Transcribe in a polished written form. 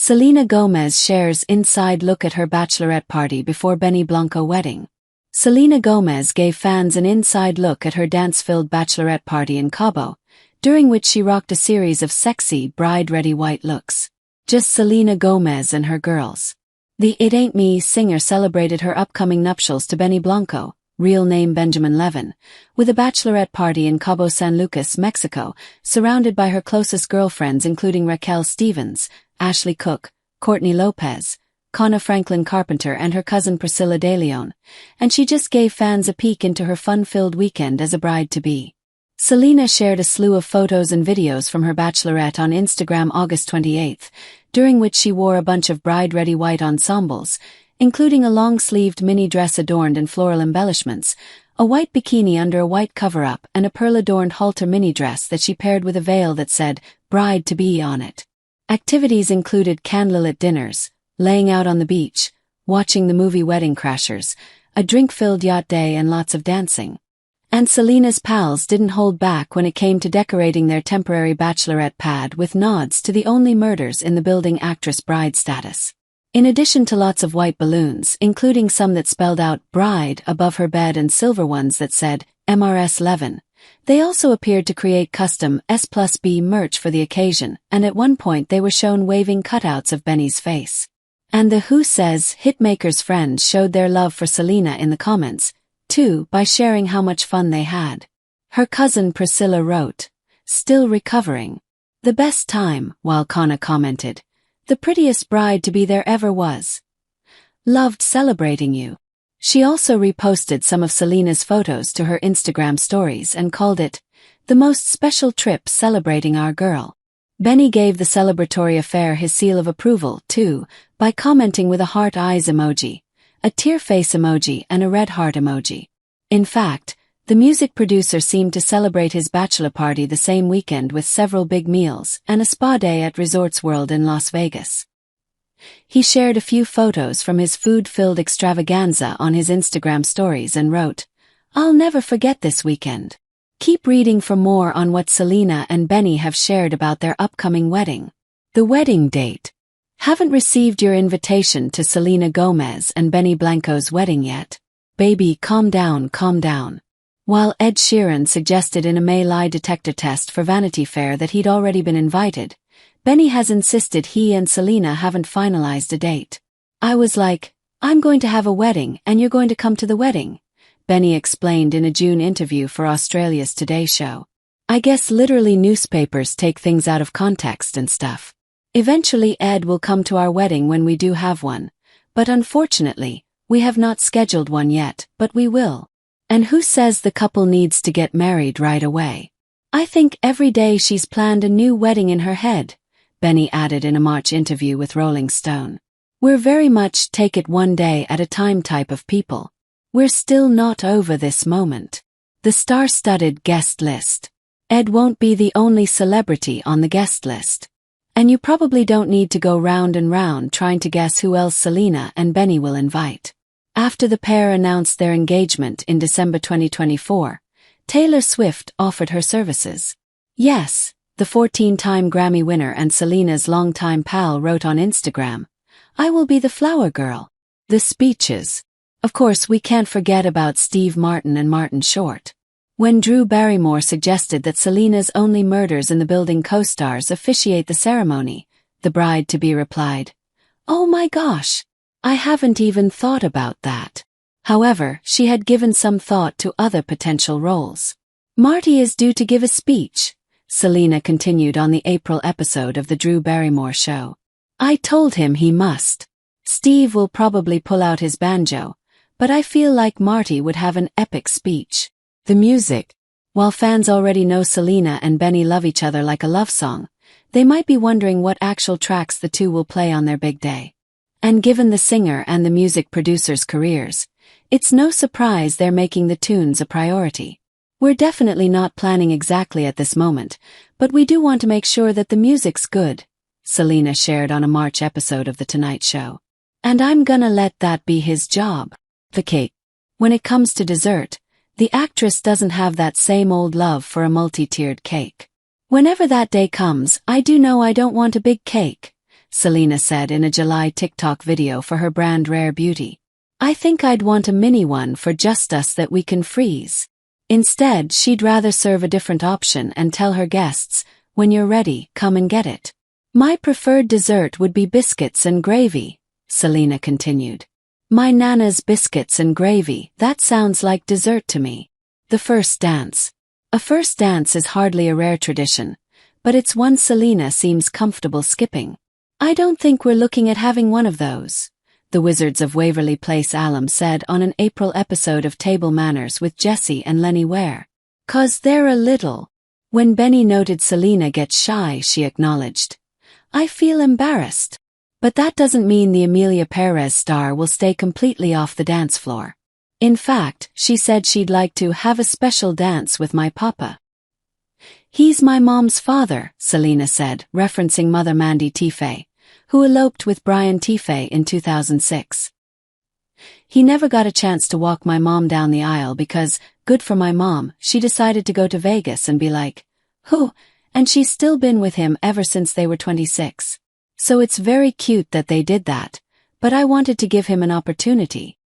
Selena Gomez shares inside look at her bachelorette party before Blanco wedding. Selena Gomez gave fans an inside look at her dance-filled bachelorette party in Cabo, during which she rocked a series of sexy, bride-ready white looks. Just Selena Gomez and her girls. The It Ain't Me singer celebrated her upcoming nuptials to Blanco, real name Benjamin Levin, with a bachelorette party in Cabo San Lucas, Mexico, surrounded by her closest girlfriends including Raquel Stevens, Ashley Cook, Courtney Lopez, Conna Franklin Carpenter and her cousin Priscilla De Leon, and she just gave fans a peek into her fun-filled weekend as a bride-to-be. Selena shared a slew of photos and videos from her bachelorette on Instagram August 28, during which she wore a bunch of bride-ready white ensembles, including a long-sleeved mini dress adorned in floral embellishments, a white bikini under a white cover-up and a pearl-adorned halter mini dress that she paired with a veil that said, "Bride-to-be" on it. Activities included candlelit dinners, laying out on the beach, watching the movie Wedding Crashers, a drink-filled yacht day and lots of dancing. And Selena's pals didn't hold back when it came to decorating their temporary bachelorette pad with nods to the only murders in the building actress bride status. In addition to lots of white balloons, including some that spelled out "bride" above her bed and silver ones that said MRS Levin, they also appeared to create custom S+B merch for the occasion, and at one point they were shown waving cutouts of Benny's face. And the Who Says hitmaker's friends showed their love for Selena in the comments, too, by sharing how much fun they had. Her cousin Priscilla wrote, "Still recovering. The best time," while Conna commented, "The prettiest bride-to-be there ever was. Loved celebrating you." She also reposted some of Selena's photos to her Instagram stories and called it, "The most special trip celebrating our girl." Benny gave the celebratory affair his seal of approval, too, by commenting with a heart eyes emoji, a tear face emoji and a red heart emoji. In fact, the music producer seemed to celebrate his bachelor party the same weekend with several big meals and a spa day at Resorts World in Las Vegas. He shared a few photos from his food-filled extravaganza on his Instagram stories and wrote, "I'll never forget this weekend." Keep reading for more on what Selena and Benny have shared about their upcoming wedding. The wedding date. Haven't received your invitation to Selena Gomez and Benny Blanco's wedding yet? Baby, calm down, calm down. While Ed Sheeran suggested in a May lie detector test for Vanity Fair that he'd already been invited, Benny has insisted he and Selena haven't finalized a date. "I was like, I'm going to have a wedding and you're going to come to the wedding," Benny explained in a June interview for Australia's Today show. "I guess literally newspapers take things out of context and stuff. Eventually Ed will come to our wedding when we do have one, but unfortunately, we have not scheduled one yet, but we will. And who says the couple needs to get married right away? I think every day she's planned a new wedding in her head," Benny added in a March interview with Rolling Stone. "We're very much take it one day at a time type of people. We're still not over this moment." The star-studded guest list. Ed won't be the only celebrity on the guest list. And you probably don't need to go round and round trying to guess who else Selena and Benny will invite. After the pair announced their engagement in December 2024, Taylor Swift offered her services. Yes, the 14-time Grammy winner and Selena's longtime pal wrote on Instagram, "I will be the flower girl." The speeches. Of course, we can't forget about Steve Martin and Martin Short. When Drew Barrymore suggested that Selena's only Murders in the Building co-stars officiate the ceremony, the bride-to-be replied, "Oh my gosh, I haven't even thought about that." However, she had given some thought to other potential roles. "Marty is due to give a speech," Selena continued on the April episode of The Drew Barrymore Show. "I told him he must. Steve will probably pull out his banjo, but I feel like Marty would have an epic speech." The music. While fans already know Selena and Benny love each other like a love song, they might be wondering what actual tracks the two will play on their big day. And given the singer and the music producer's careers, it's no surprise they're making the tunes a priority. "We're definitely not planning exactly at this moment, but we do want to make sure that the music's good," Selena shared on a March episode of The Tonight Show. "And I'm gonna let that be his job." The cake. When it comes to dessert, the actress doesn't have that same old love for a multi-tiered cake. "Whenever that day comes, I do know I don't want a big cake," Selena said in a July TikTok video for her brand Rare Beauty. I think I'd want a mini one for just us that we can freeze. Instead, she'd rather serve a different option and tell her guests, when you're ready, come and get it. My preferred dessert would be biscuits and gravy, Selena continued. My Nana's biscuits and gravy, that sounds like dessert to me. The first dance. A first dance is hardly a rare tradition, but it's one Selena seems comfortable skipping. I don't think we're looking at having one of those, the Wizards of Waverly Place alum said on an April episode of Table Manners with Jessie and Lenny Ware. 'Cause they're a little. When Benny noted Selena gets shy, she acknowledged. I feel embarrassed. But that doesn't mean the Amelia Perez star will stay completely off the dance floor. In fact, she said she'd like to have a special dance with my papa. He's my mom's father, Selena said, referencing mother Mandy Teefey, who eloped with Brian Teefey in 2006. He never got a chance to walk my mom down the aisle because, good for my mom, she decided to go to Vegas and be like, who? And she's still been with him ever since they were 26. So it's very cute that they did that, but I wanted to give him an opportunity.